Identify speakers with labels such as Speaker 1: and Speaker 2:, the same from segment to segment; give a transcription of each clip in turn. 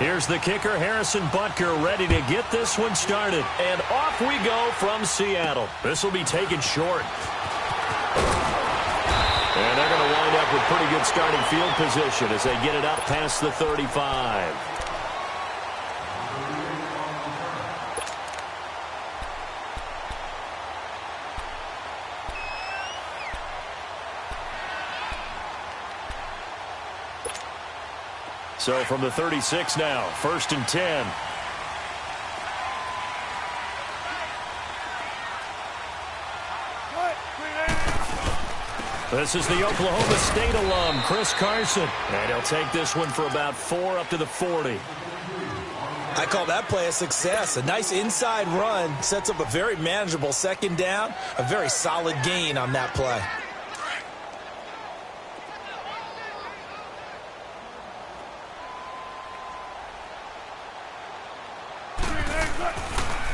Speaker 1: Here's the kicker, Harrison Butker, ready to get this one started. And off we go from Seattle. This will be taken short. And they're going to wind up with pretty good starting field position as they get it up past the 35. So from the 36 now, 1st and 10. This is the Oklahoma State alum, Chris Carson. And he'll take this one for about 4 up to the 40.
Speaker 2: I call that play a success. A nice inside run sets up a very manageable 2nd down. A very solid gain on that play.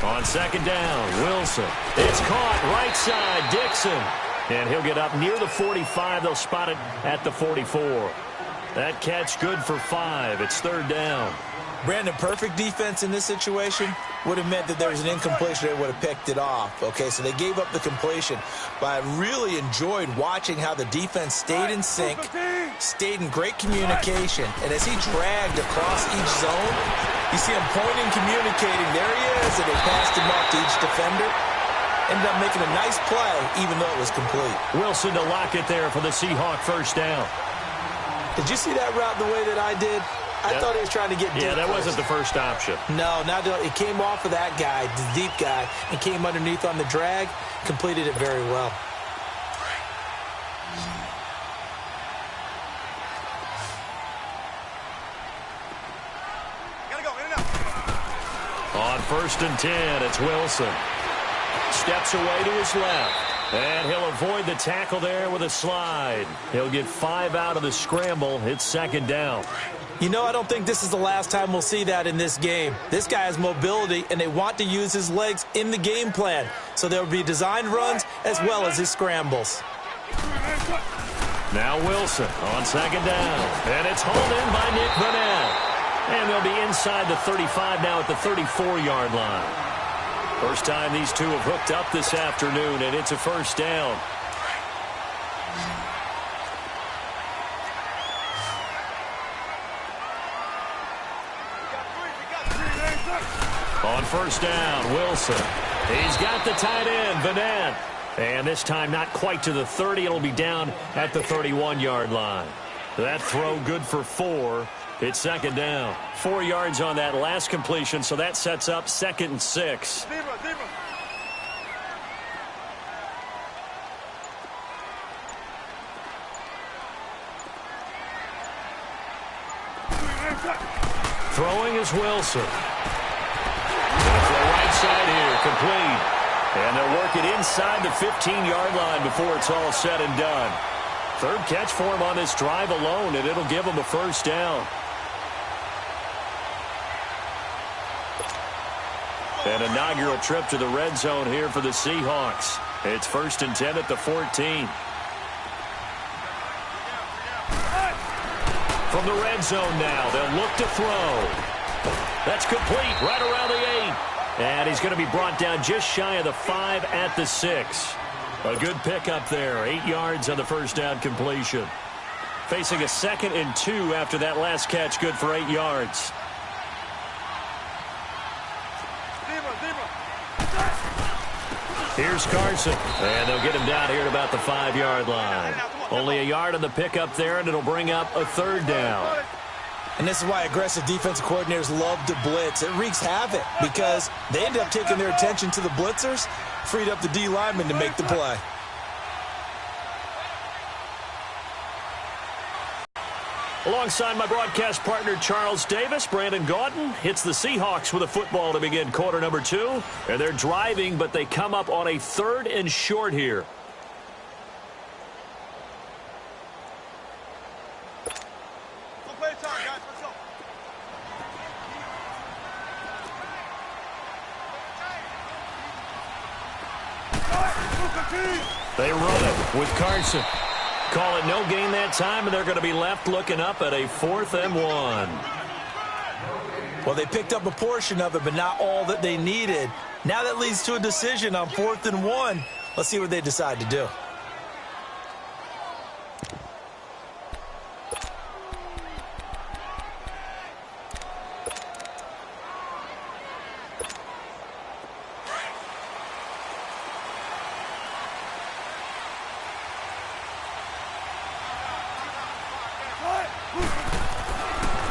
Speaker 1: On 2nd down, Wilson. It's caught right side, Dixon. And he'll get up near the 45. They'll spot it at the 44. That catch good for 5. It's 3rd down.
Speaker 2: Brandon, perfect defense in this situation would have meant that there was an incompletion. They would have picked it off. Okay, so they gave up the completion. But I really enjoyed watching how the defense stayed in sync, stayed in great communication. And as he dragged across each zone, you see him pointing, communicating. There he is, and they passed him off to each defender. Ended up making a nice play, even though it was complete.
Speaker 1: Wilson to lock it there for the Seahawk 1st down.
Speaker 2: Did you see that route the way that I did? I thought he was trying to get deep.
Speaker 1: Yeah, that wasn't the first option.
Speaker 2: No, it came off of that guy, the deep guy, and came underneath on the drag, completed it very well.
Speaker 1: On 1st and 10, it's Wilson. Steps away to his left. And he'll avoid the tackle there with a slide. He'll get 5 out of the scramble. It's 2nd down.
Speaker 2: You know, I don't think this is the last time we'll see that in this game. This guy has mobility, and they want to use his legs in the game plan. So there will be designed runs as well as his scrambles.
Speaker 1: Now Wilson on 2nd down. And it's hauled in by Nick Vanette. And they'll be inside the 35 now at the 34-yard line. First time these two have hooked up this afternoon, and it's a 1st down. On 1st down, Wilson. He's got the tight end, Vanette. And this time not quite to the 30. It'll be down at the 31-yard line. That throw good for 4. It's 2nd down. 4 yards on that last completion, so that sets up 2nd and 6. Throwing is Wilson. Right side here, complete. And they'll work it inside the 15-yard line before it's all said and done. 3rd catch for him on this drive alone, and it'll give him a 1st down. An inaugural trip to the red zone here for the Seahawks. It's 1st and 10 at the 14. From the red zone now, they'll look to throw. That's complete right around the 8. And he's going to be brought down just shy of the 5 at the 6. A good pickup there. 8 yards on the 1st down completion. Facing a 2nd and 2 after that last catch, good for 8 yards. Here's Carson. And they'll get him down here at about the 5-yard line. Only a yard on the pickup there, and it'll bring up a 3rd down.
Speaker 2: And this is why aggressive defensive coordinators love to blitz. It wreaks havoc because they end up taking their attention to the blitzers, freed up the D lineman to make the play.
Speaker 1: Alongside my broadcast partner, Charles Davis, Brandon Gaudin hits the Seahawks with a football to begin quarter number 2. And they're driving, but they come up on a 3rd and short here. They run it with Carson. Call it no gain that time, and they're going to be left looking up at a 4th and 1.
Speaker 2: Well, they picked up a portion of it, but not all that they needed. Now that leads to a decision on 4th and 1. Let's see what they decide to do.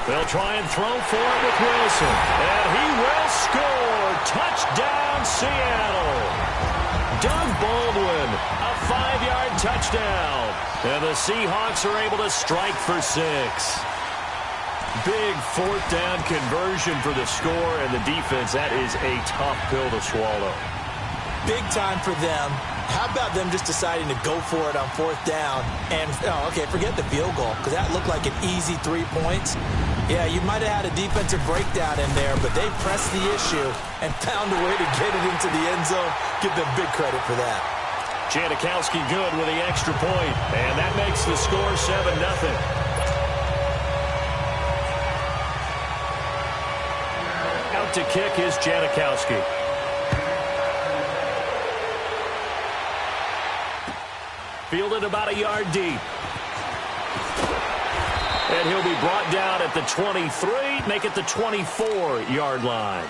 Speaker 1: They'll try and throw for it with Wilson. And he will score. Touchdown, Seattle. Doug Baldwin, a 5-yard touchdown. And the Seahawks are able to strike for 6. Big 4th down conversion for the score, and the defense, that is a tough pill to swallow.
Speaker 2: Big time for them. How about them just deciding to go for it on 4th down? And, okay, forget the field goal, because that looked like an easy 3 points. Yeah, you might have had a defensive breakdown in there, but they pressed the issue and found a way to get it into the end zone. Give them big credit for that.
Speaker 1: Janikowski good with the extra point, and that makes the score 7-0. Out to kick is Janikowski. Fielded about a yard deep. And he'll be brought down at the 23, make it the 24-yard line.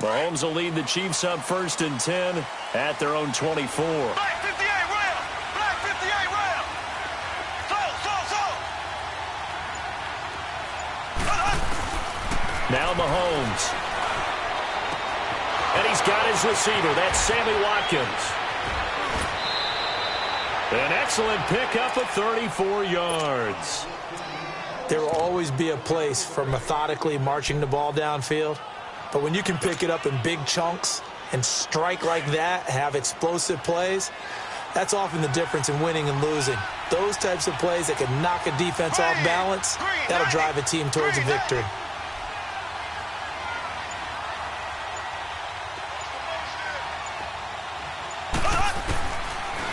Speaker 1: Mahomes will lead the Chiefs up 1st and 10 at their own 24.
Speaker 3: Black 58 round. Black 58 round. Slow.
Speaker 1: Now Mahomes. And he's got his receiver. That's Sammy Watkins. An excellent pickup of 34 yards.
Speaker 2: There will always be a place for methodically marching the ball downfield. But when you can pick it up in big chunks and strike like that, have explosive plays, that's often the difference in winning and losing. Those types of plays that can knock a defense off balance, that'll drive a team towards a victory.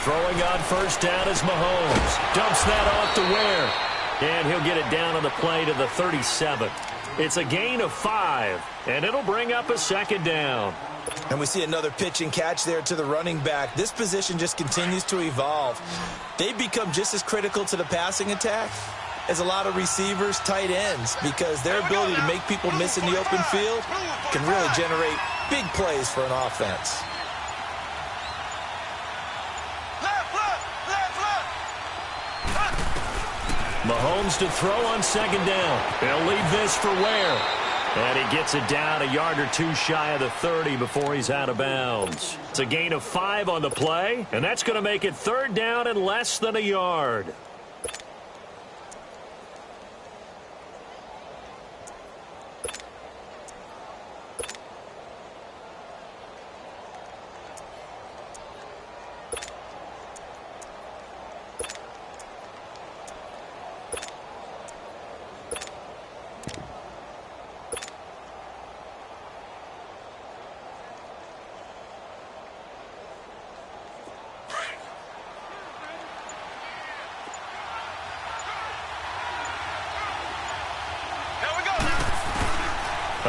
Speaker 1: Throwing on 1st down is Mahomes. Dumps that off to Ware. And he'll get it down on the play to the 37. It's a gain of 5, and it'll bring up a 2nd down.
Speaker 2: And we see another pitch and catch there to the running back. This position just continues to evolve. They become just as critical to the passing attack as a lot of receivers, tight ends, because their ability to make people miss in the open field can really generate big plays for an offense.
Speaker 1: Mahomes to throw on 2nd down. He'll leave this for Ware. And he gets it down a yard or 2 shy of the 30 before he's out of bounds. It's a gain of 5 on the play, and that's going to make it 3rd down and less than a yard.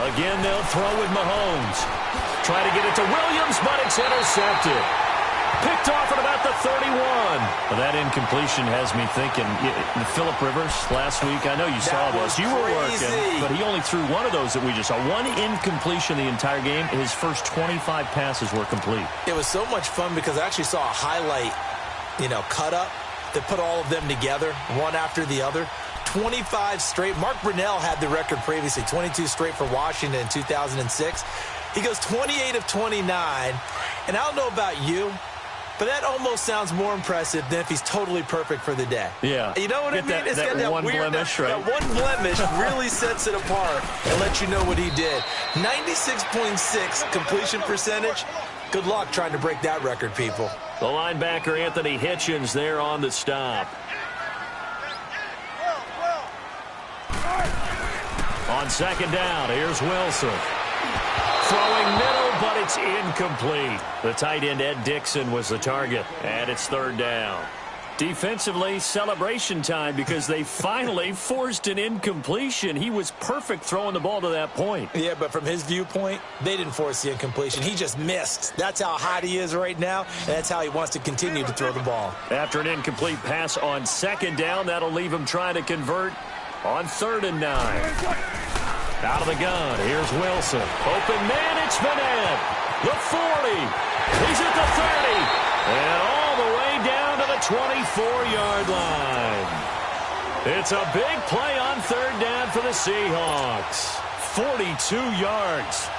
Speaker 1: Again, they'll throw with Mahomes. Try to get it to Williams, but it's intercepted. Picked off at about the 31. Well, that incompletion has me thinking, Phillip Rivers last week, I know you saw this. You were working, but he only threw one of those that we just saw. One incompletion the entire game. His first 25 passes were complete.
Speaker 2: It was so much fun because I actually saw a highlight, cut up that put all of them together, one after the other. 25 straight. Mark Brunell had the record previously, 22 straight for Washington in 2006. He goes 28 of 29. And I don't know about you, but that almost sounds more impressive than if he's totally perfect for the day.
Speaker 1: Yeah.
Speaker 2: You know what I mean?
Speaker 1: It's got that one weird blemish, right?
Speaker 2: That one blemish really sets it apart and lets you know what he did. 96.6 completion percentage. Good luck trying to break that record, people.
Speaker 1: The linebacker, Anthony Hitchens, there on the stop. On second down, here's Wilson. Throwing middle, but it's incomplete. The tight end, Ed Dixon, was the target, and it's third down. Defensively, celebration time because they finally forced an incompletion. He was perfect throwing the ball to that point.
Speaker 2: Yeah, but from his viewpoint, they didn't force the incompletion. He just missed. That's how hot he is right now, and that's how he wants to continue to throw the ball.
Speaker 1: After an incomplete pass on second down, that'll leave him trying to convert on 3rd and 9. Out of the gun, here's Wilson. Open man, it's Vanette. The 40. He's at the 30. And all the way down to the 24-yard line. It's a big play on 3rd down for the Seahawks. 42 yards.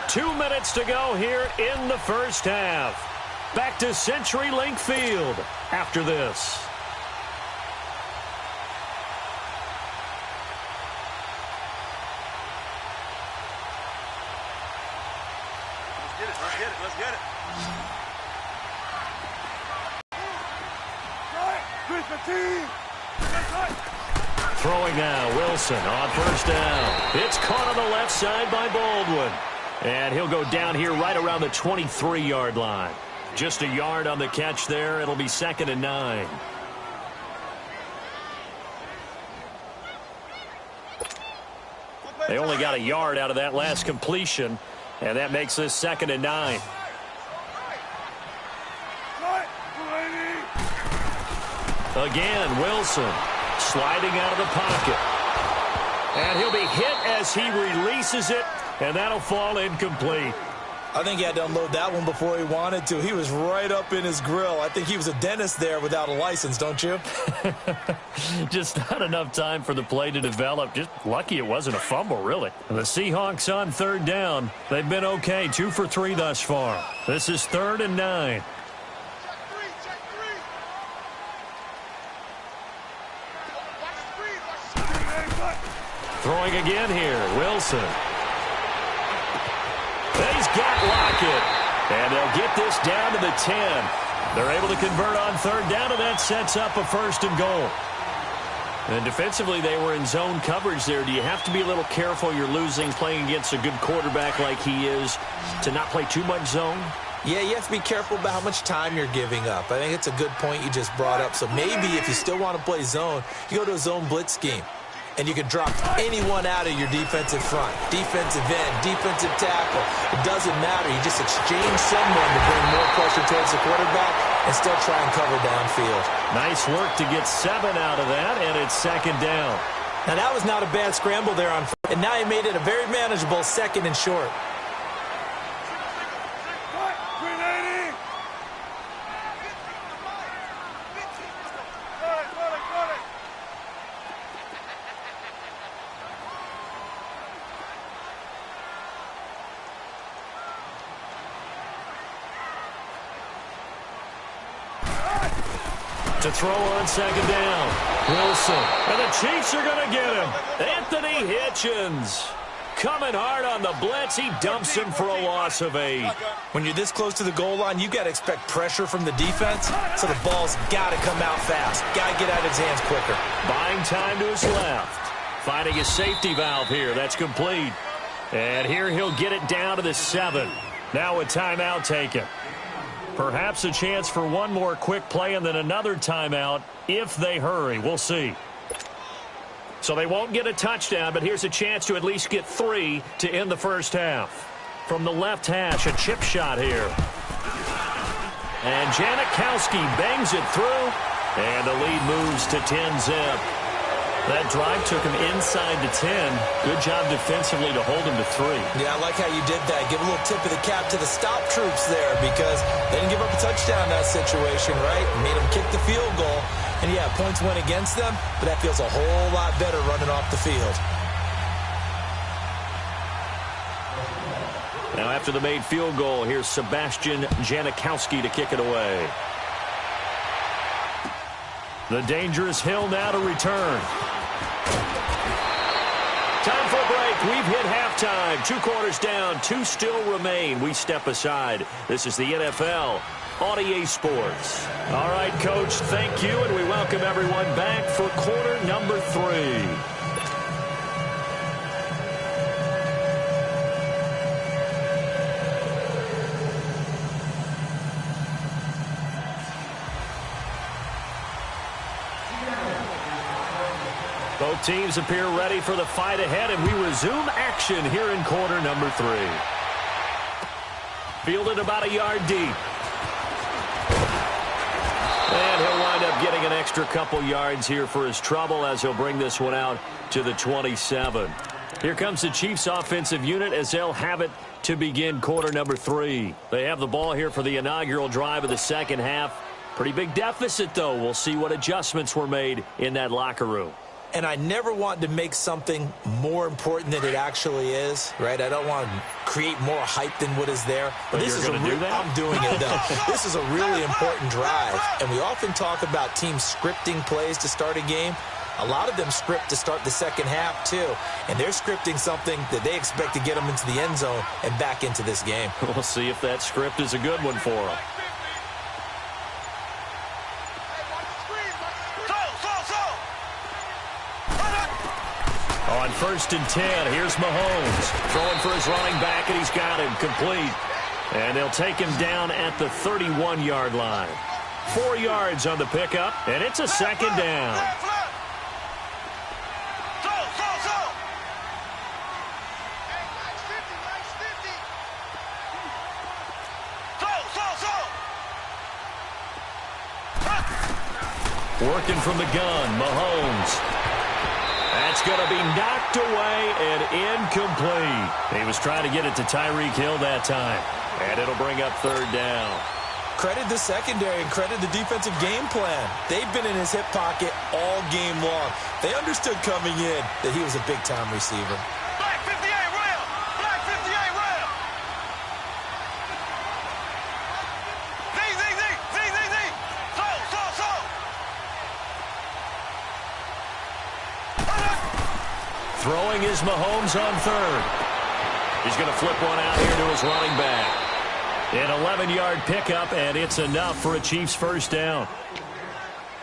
Speaker 1: Two minutes to go here in the first half. Back to CenturyLink Field after this.
Speaker 3: Let's get it. Let's get it.
Speaker 1: Throwing now, Wilson on first down. It's caught on the left side by Baldwin. And he'll go down here right around the 23-yard line. Just a yard on the catch there. It'll be 2nd and 9. They only got a yard out of that last completion, and that makes this 2nd and 9. Again, Wilson sliding out of the pocket. And he'll be hit as he releases it, and that'll fall incomplete.
Speaker 2: I think he had to unload that one before he wanted to. He was right up in his grill. I think he was a dentist there without a license, don't you?
Speaker 1: Just not enough time for the play to develop. Just lucky it wasn't a fumble, really. The Seahawks on 3rd down. They've been okay, 2 for 3 thus far. This is 3rd and 9. Throwing again here, Wilson. He's got Lockett. And they'll get this down to the 10. They're able to convert on 3rd down, and that sets up a 1st and goal. And defensively, they were in zone coverage there. Do you have to be a little careful you're losing playing against a good quarterback like he is to not play too much zone?
Speaker 2: Yeah, you have to be careful about how much time you're giving up. I think it's a good point you just brought up. So maybe if you still want to play zone, you go to a zone blitz scheme. And you can drop anyone out of your defensive front. Defensive end, defensive tackle. It doesn't matter. You just exchange someone to bring more pressure towards the quarterback and still try and cover downfield.
Speaker 1: Nice work to get 7 out of that, and it's 2nd down.
Speaker 2: Now, that was not a bad scramble there on first, and now he made it a very manageable 2nd and short.
Speaker 1: To throw on 2nd down. Wilson. And the Chiefs are going to get him. Anthony Hitchens. Coming hard on the blitz. He dumps him for a loss of 8.
Speaker 2: When you're this close to the goal line, you've got to expect pressure from the defense, so the ball's got to come out fast. Got to get out of his hands quicker.
Speaker 1: Buying time to his left. Finding a safety valve here. That's complete. And here he'll get it down to the 7. Now a timeout taken. Perhaps a chance for one more quick play and then another timeout if they hurry. We'll see. So they won't get a touchdown, but here's a chance to at least get 3 to end the first half. From the left hash, a chip shot here. And Janikowski bangs it through, and the lead moves to 10-zip. That drive took him inside the 10. Good job defensively to hold him to 3.
Speaker 2: Yeah, I like how you did that. Give a little tip of the cap to the stop troops there because they didn't give up a touchdown in that situation, right? Made them kick the field goal. And, yeah, points went against them, but that feels a whole lot better running off the field.
Speaker 1: Now after the made field goal, here's Sebastian Janikowski to kick it away. The dangerous Hill now to return. Time for a break. We've hit halftime. 2 quarters down. 2 still remain. We step aside. This is the NFL on EA Sports. All right, Coach, thank you, and we welcome everyone back for quarter number 3. Both teams appear ready for the fight ahead, and we resume action here in quarter number 3. Fielded about a yard deep. And he'll wind up getting an extra couple yards here for his trouble as he'll bring this one out to the 27. Here comes the Chiefs offensive unit as they'll have it to begin quarter number 3. They have the ball here for the inaugural drive of the second half. Pretty big deficit, though. We'll see what adjustments were made in that locker room.
Speaker 2: And I never want to make something more important than it actually is, right? I don't want to create more hype than what is there. But this is I'm doing it, though. This is a really important drive. And we often talk about teams scripting plays to start a game. A lot of them script to start the second half, too. And they're scripting something that they expect to get them into the end zone and back into this game.
Speaker 1: We'll see if that script is a good one for them. On 1st and 10, here's Mahomes. Throwing for his running back, and he's got him complete. And they'll take him down at the 31-yard line. 4 yards on the pickup, and it's a second down. Working from the gun, Mahomes. That's going to be knocked away and incomplete. He was trying to get it to Tyreek Hill that time. And it'll bring up 3rd down.
Speaker 2: Credit the secondary and credit the defensive game plan. They've been in his hip pocket all game long. They understood coming in that he was a big-time receiver.
Speaker 3: Black 58 rail! Black 58 rail! Z! So!
Speaker 1: Throwing is Mahomes on 3rd. He's going to flip one out here to his running back. An 11-yard pickup, and it's enough for a Chiefs 1st down.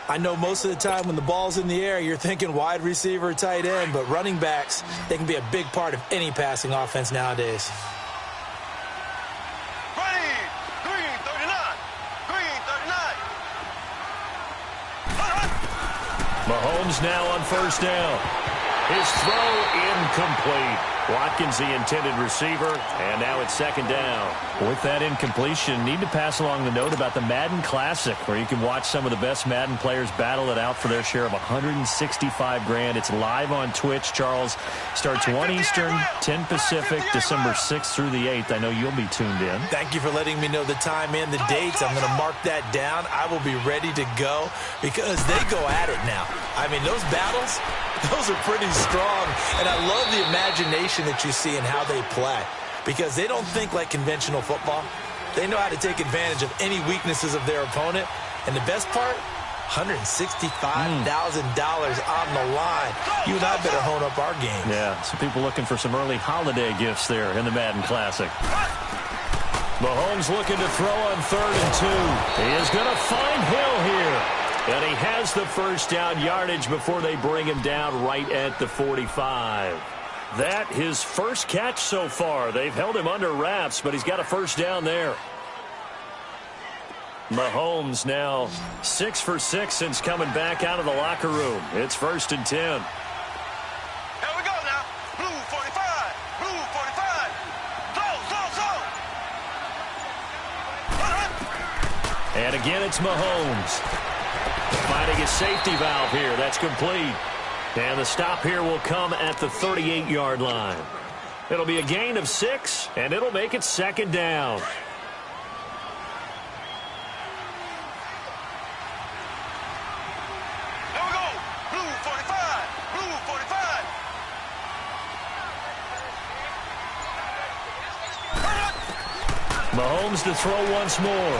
Speaker 2: I know most of the time when the ball's in the air, you're thinking wide receiver, tight end, but running backs, they can be a big part of any passing offense nowadays.
Speaker 3: Green 39.
Speaker 1: Mahomes now on 1st down. His throw incomplete. Watkins, the intended receiver, and now it's 2nd down.
Speaker 4: With that incompletion, need to pass along the note about the Madden Classic, where you can watch some of the best Madden players battle it out for their share of $165,000. It's live on Twitch, Charles. Starts 1 Eastern, 10 Pacific, December 6th through the 8th. I know you'll be tuned in.
Speaker 2: Thank you for letting me know the time and the dates. I'm going to mark that down. I will be ready to go because they go at it now. I mean, those battles, those are pretty strong, and I love the imagination that you see in how they play because they don't think like conventional football. They know how to take advantage of any weaknesses of their opponent, and the best part, $165,000 on the line. You and I better hone up our game.
Speaker 4: Yeah, some people looking for some early holiday gifts there in the Madden Classic.
Speaker 1: Mahomes looking to throw on 3rd and 2. He is going to find Hill here. And he has the 1st down yardage before they bring him down right at the 45. That his 1st catch so far. They've held him under wraps, but he's got a 1st down there. Mahomes now 6 for 6 since coming back out of the locker room. It's 1st and 10.
Speaker 3: Here we go now. Blue 45. Blue 45. So.
Speaker 1: And again, it's Mahomes. Finding his safety valve here. That's complete. And the stop here will come at the 38-yard line. It'll be a gain of 6, and it'll make it 2nd down.
Speaker 3: Here we go. Blue 45. Blue 45.
Speaker 1: Mahomes to throw once more.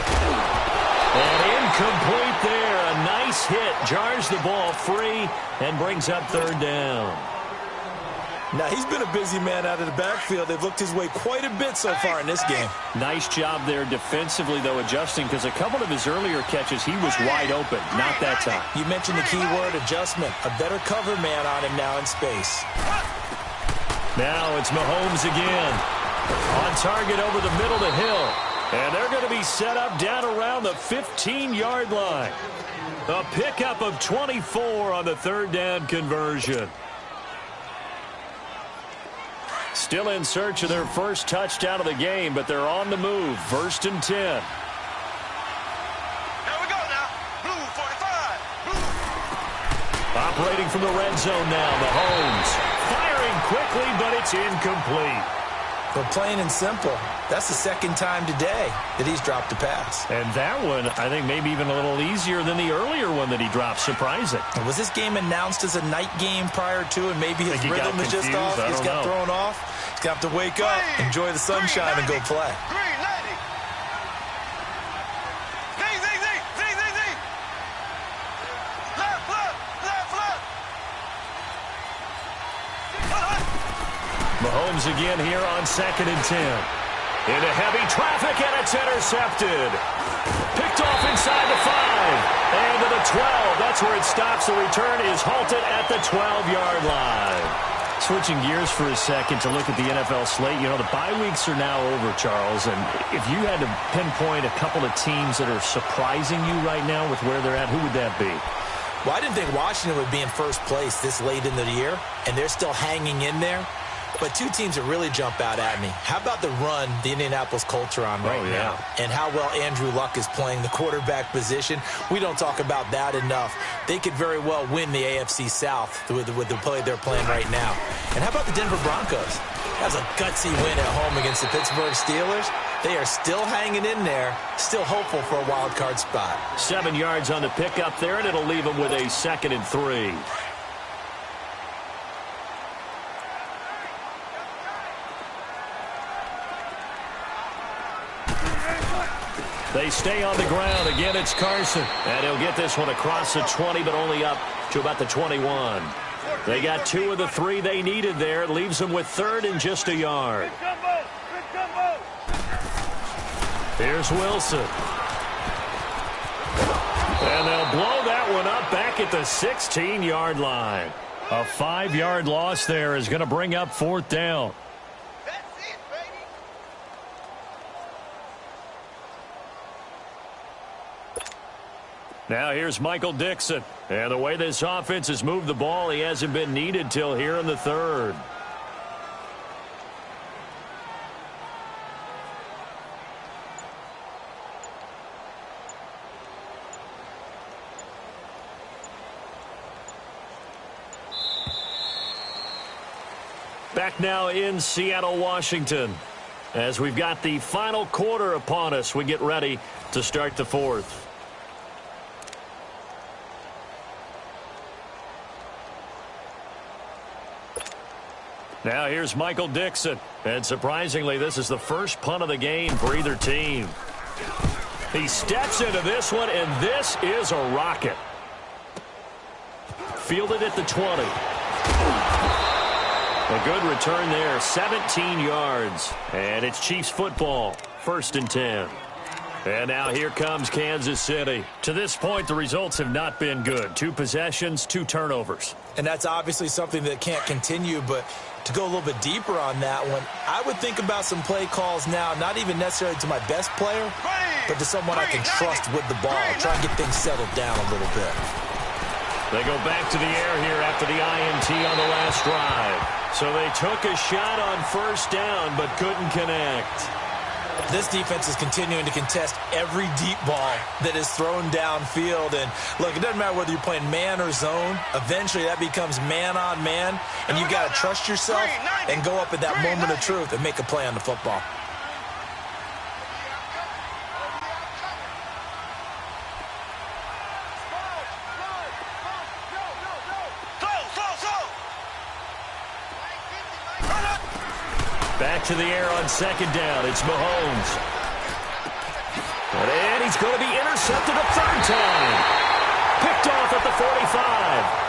Speaker 1: And incomplete there. A nice hit. Jars the ball free and brings up third down.
Speaker 2: Now, he's been a busy man out of the backfield. They've looked his way quite a bit so far in this game.
Speaker 4: Nice job there defensively, though, adjusting, because a couple of his earlier catches, he was wide open. Not that time.
Speaker 2: You mentioned the key word, adjustment. A better cover man on him now in space.
Speaker 1: Now it's Mahomes again. On target over the middle to Hill. And they're going to be set up down around the 15-yard line. A pickup of 24 on the third down conversion. Still in search of their first touchdown of the game, but they're on the move. 1st and 10.
Speaker 3: Here we go now. Blue 45. Blue.
Speaker 1: Operating from the red zone now, Mahomes. Firing quickly, but it's incomplete.
Speaker 2: But plain and simple, that's the second time today that he's dropped a pass.
Speaker 1: And that one, I think, maybe even a little easier than the earlier one that he dropped. Surprising.
Speaker 2: Was this game announced as a night game prior to, and maybe his rhythm is just off? He's got thrown off. He's got to wake up, enjoy the sunshine, and go play.
Speaker 3: Green 90. Z. Left.
Speaker 1: Mahomes again here on 2nd and 10. Into heavy traffic, and it's intercepted. Picked off inside the 5. And to the 12. That's where it stops. The return is halted at the 12-yard line.
Speaker 4: Switching gears for a second to look at the NFL slate. You know, the bye weeks are now over, Charles. And if you had to pinpoint a couple of teams that are surprising you right now with where they're at, who would that be?
Speaker 2: Well, I didn't think Washington would be in first place this late in the year, and they're still hanging in there. But two teams that really jump out at me. How about the run the Indianapolis Colts are on right now? And how well Andrew Luck is playing the quarterback position. We don't talk about that enough. They could very well win the AFC South with the play they're playing right now. And how about the Denver Broncos? That was a gutsy win at home against the Pittsburgh Steelers. They are still hanging in there, still hopeful for a wild card spot.
Speaker 1: 7 yards on the pickup there, and it'll leave them with a 2nd and 3. They stay on the ground. Again, it's Carson. And he'll get this one across the 20, but only up to about the 21. They got 2 of the 3 they needed there. It leaves them with 3rd and just a yard. Here's Wilson. And they'll blow that one up back at the 16-yard line. A 5-yard loss there is going to bring up 4th down. Now here's Michael Dixon. And the way this offense has moved the ball, he hasn't been needed till here in the 3rd. Back now in Seattle, Washington. As we've got the final quarter upon us, we get ready to start the 4th. Now here's Michael Dixon. And surprisingly, this is the first punt of the game for either team. He steps into this one, and this is a rocket. Fielded at the 20. A good return there, 17 yards. And it's Chiefs football, 1st and 10. And now here comes Kansas City. To this point, the results have not been good. 2 possessions, 2 turnovers.
Speaker 2: And that's obviously something that can't continue, but to go a little bit deeper on that one, I would think about some play calls now, not even necessarily to my best player, but to someone I can trust with the ball. Try and get things settled down a little bit.
Speaker 1: They go back to the air here after the INT on the last drive. So they took a shot on 1st down, but couldn't connect.
Speaker 2: This defense is continuing to contest every deep ball that is thrown downfield. And, look, it doesn't matter whether you're playing man or zone. Eventually, that becomes man on man. And you've got to trust yourself and go up at that moment of truth and make a play on the football.
Speaker 1: Back to the air on 2nd down. It's Mahomes. he's going to be intercepted a third time. Picked off at the 45.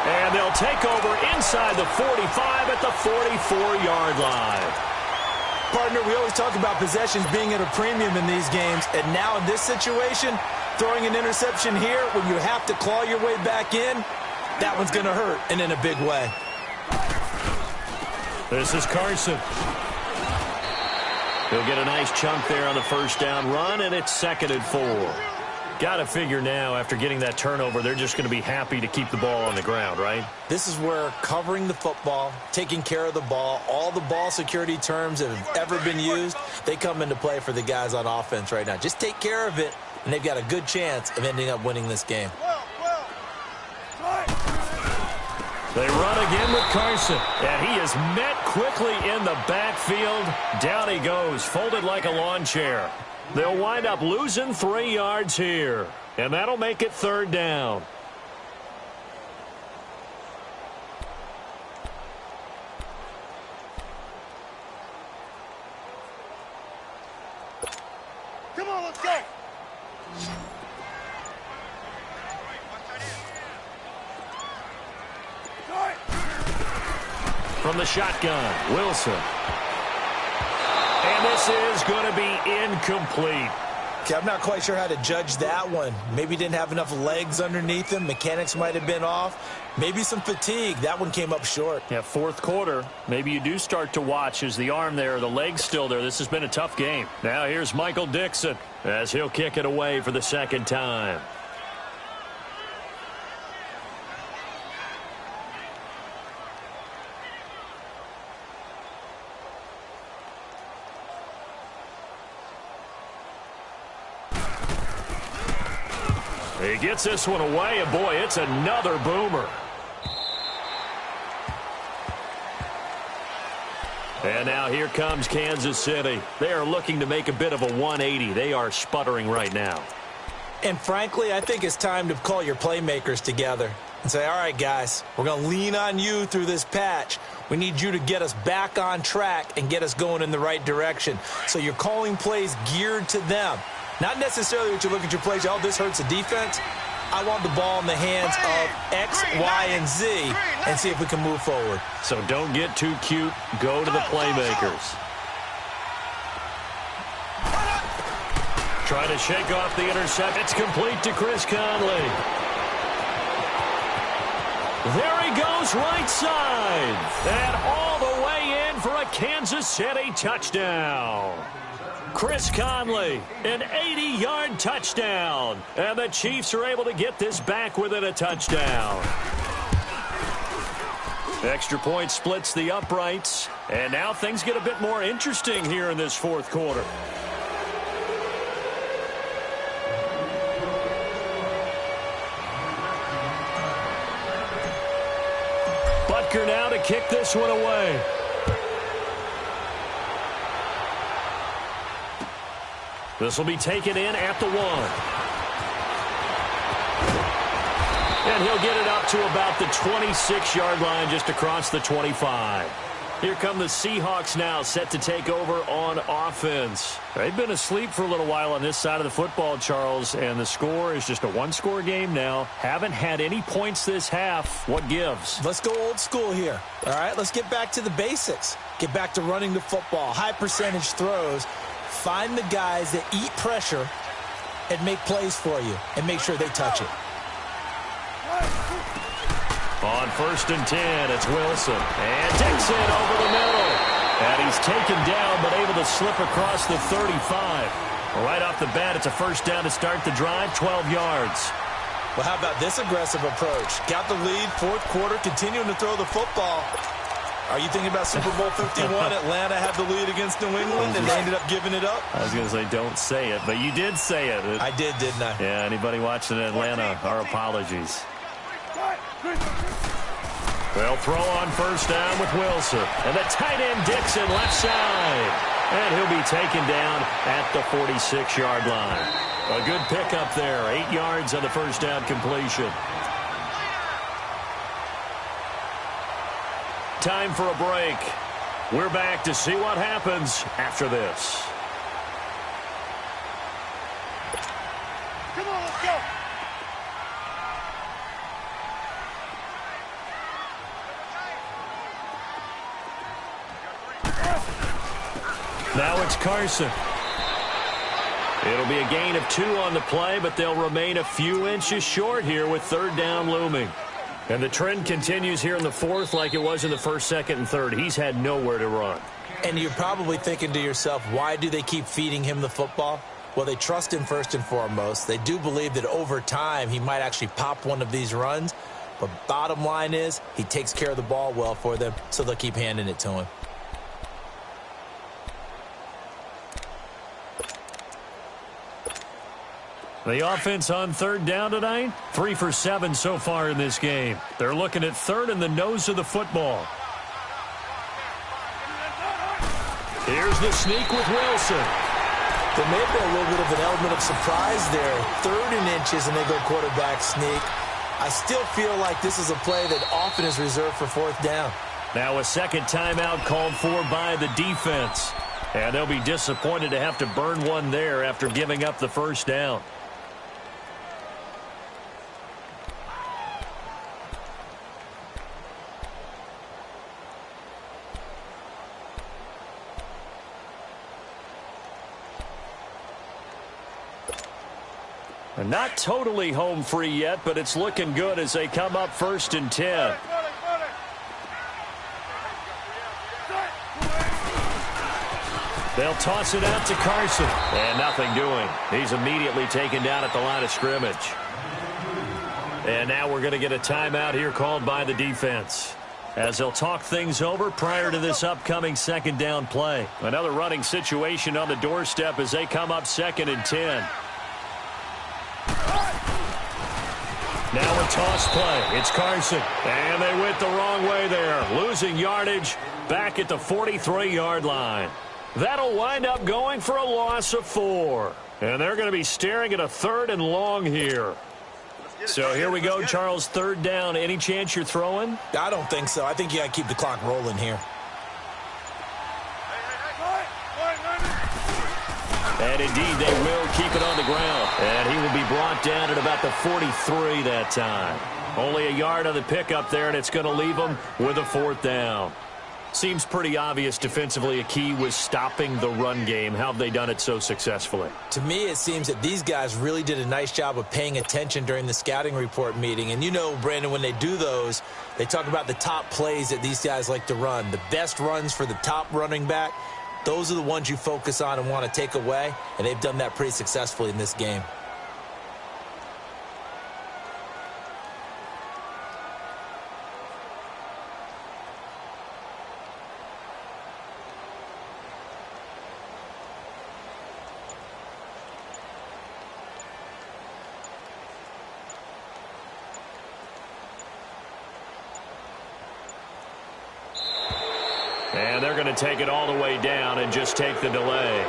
Speaker 1: And they'll take over inside the 45 at the 44-yard line.
Speaker 2: Partner, we always talk about possessions being at a premium in these games, and now in this situation, throwing an interception here when you have to claw your way back in, that one's going to hurt, and in a big way.
Speaker 1: This is Carson. He'll get a nice chunk there on the first down run, and it's 2nd and 4. Got to figure now, after getting that turnover, they're just going to be happy to keep the ball on the ground, right?
Speaker 2: This is where covering the football, taking care of the ball, all the ball security terms that have ever been used, they come into play for the guys on offense right now. Just take care of it, and they've got a good chance of ending up winning this game.
Speaker 1: They run again with Carson, and he is met quickly in the backfield. Down he goes, folded like a lawn chair. They'll wind up losing 3 yards here, and that'll make it 3rd down.
Speaker 3: Come on, let's go.
Speaker 1: From the shotgun, Wilson. And this is going to be incomplete.
Speaker 2: Okay, I'm not quite sure how to judge that one. Maybe didn't have enough legs underneath him. Mechanics might have been off. Maybe some fatigue. That one came up short.
Speaker 4: Yeah, 4th quarter. Maybe you do start to watch as the arm there, the leg's still there. This has been a tough game.
Speaker 1: Now here's Michael Dixon as he'll kick it away for the 2nd time. He gets this one away, and boy, it's another boomer. And now here comes Kansas City. They are looking to make a bit of a 180. They are sputtering right now.
Speaker 2: And frankly, I think it's time to call your playmakers together and say, all right, guys, we're going to lean on you through this patch. We need you to get us back on track and get us going in the right direction. So you're calling plays geared to them. Not necessarily that you look at your plays, oh, this hurts the defense. I want the ball in the hands of X, Y, and Z and see if we can move forward.
Speaker 1: So don't get too cute. Go to the playmakers. Trying to shake off the interception. It's complete to Chris Conley. There he goes right side. And all the way in for a Kansas City touchdown. Chris Conley, an 80-yard touchdown. And the Chiefs are able to get this back within a touchdown. Extra point splits the uprights. And now things get a bit more interesting here in this 4th quarter. Butker now to kick this one away. This will be taken in at the 1. And he'll get it up to about the 26-yard line just across the 25. Here come the Seahawks now, set to take over on offense. They've been asleep for a little while on this side of the football, Charles, and the score is just a 1-score game now. Haven't had any points this half. What gives?
Speaker 2: Let's go old school here. All right, let's get back to the basics. Get back to running the football, high percentage throws. Find the guys that eat pressure and make plays for you and make sure they touch it.
Speaker 1: On 1st and 10, it's Wilson. And Dixon over the middle. And he's taken down but able to slip across the 35. Right off the bat, it's a 1st down to start the drive, 12 yards.
Speaker 2: Well, how about this aggressive approach? Got the lead, 4th quarter, continuing to throw the football. Are you thinking about Super Bowl 51? Atlanta had the lead against New England, and they ended up giving it up?
Speaker 1: I was going to say don't say it, but you did say it.
Speaker 2: I did, didn't I?
Speaker 1: Yeah, anybody watching Atlanta, our apologies. They'll throw on 1st down with Wilson. And the tight end Dixon left side. And he'll be taken down at the 46-yard line. A good pickup there, 8 yards on the 1st down completion. Time for a break. We're back to see what happens after this.
Speaker 3: Come on, let's go.
Speaker 1: Now it's Carson. It'll be a gain of 2 on the play, but they'll remain a few inches short here with third down looming. And the trend continues here in the fourth like it was in the first, second, and third. He's had nowhere to run.
Speaker 2: And you're probably thinking to yourself, why do they keep feeding him the football? Well, they trust him first and foremost. They do believe that over time he might actually pop one of these runs. But bottom line is he takes care of the ball well for them, so they'll keep handing it to him.
Speaker 1: The offense on third down tonight, 3 for 7 so far in this game. They're looking at third in the nose of the football. Here's the sneak with Wilson.
Speaker 2: There may have been a little bit of an element of surprise there. 3rd and inches, and they go quarterback sneak. I still feel like this is a play that often is reserved for 4th down.
Speaker 1: Now a second timeout called for by the defense. And they'll be disappointed to have to burn one there after giving up the first down. Not totally home free yet, but it's looking good as they come up 1st and 10. They'll toss it out to Carson. And nothing doing. He's immediately taken down at the line of scrimmage. And now we're going to get a timeout here called by the defense, as they'll talk things over prior to this upcoming second down play. Another running situation on the doorstep as they come up 2nd and 10. Now a toss play. It's Carson. And they went the wrong way there. Losing yardage back at the 43-yard line. That'll wind up going for a loss of 4. And they're going to be staring at a 3rd and long here. So here we go, Charles, 3rd down. Any chance you're throwing?
Speaker 2: I don't think so. I think you got to keep the clock rolling here.
Speaker 1: And indeed, they will keep it on the ground. And he will be brought down at about the 43 that time. Only a yard on the pickup there, and it's going to leave them with a 4th down. Seems pretty obvious defensively a key was stopping the run game. How have they done it so successfully?
Speaker 2: To me, it seems that these guys really did a nice job of paying attention during the scouting report meeting. And you know, Brandon, when they do those, they talk about the top plays that these guys like to run. The best runs for the top running back. Those are the ones you focus on and want to take away, and they've done that pretty successfully in this game.
Speaker 1: And they're going to take it all the way down and just take the delay.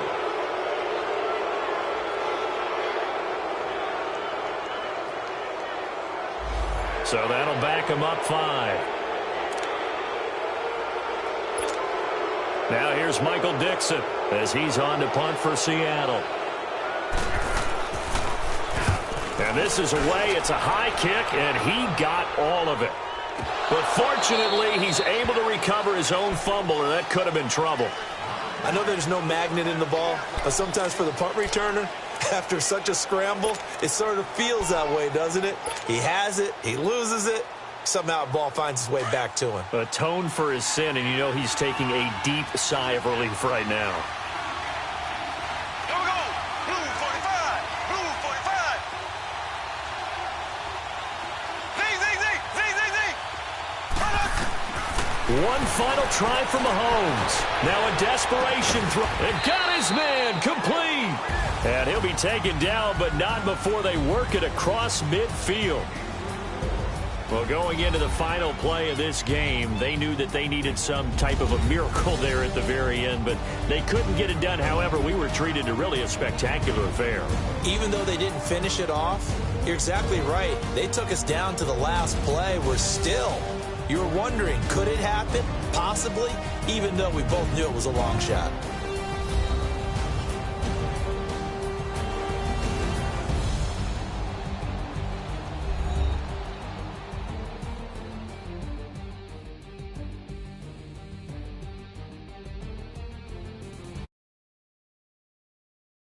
Speaker 1: So that'll back them up 5. Now here's Michael Dixon as he's on to punt for Seattle. And this is away. It's a high kick, and he got all of it. But fortunately, he's able to recover his own fumble, or that could have been trouble.
Speaker 2: I know there's no magnet in the ball, but sometimes for the punt returner, after such a scramble, it sort of feels that way, doesn't it? He has it, he loses it, somehow the ball finds its way back to him.
Speaker 1: Atone for his sin, and you know he's taking a deep sigh of relief right now.
Speaker 3: Here we go. Blue 45. Blue 45.
Speaker 1: One final try from Mahomes. Now a desperation throw. And got his man complete. And he'll be taken down, but not before they work it across midfield. Well, going into the final play of this game, they knew that they needed some type of a miracle there at the very end, but they couldn't get it done. However, we were treated to really a spectacular affair.
Speaker 2: Even though they didn't finish it off, you're exactly right. They took us down to the last play. We're still, you're wondering, could it happen? Possibly, even though we both knew it was a long shot.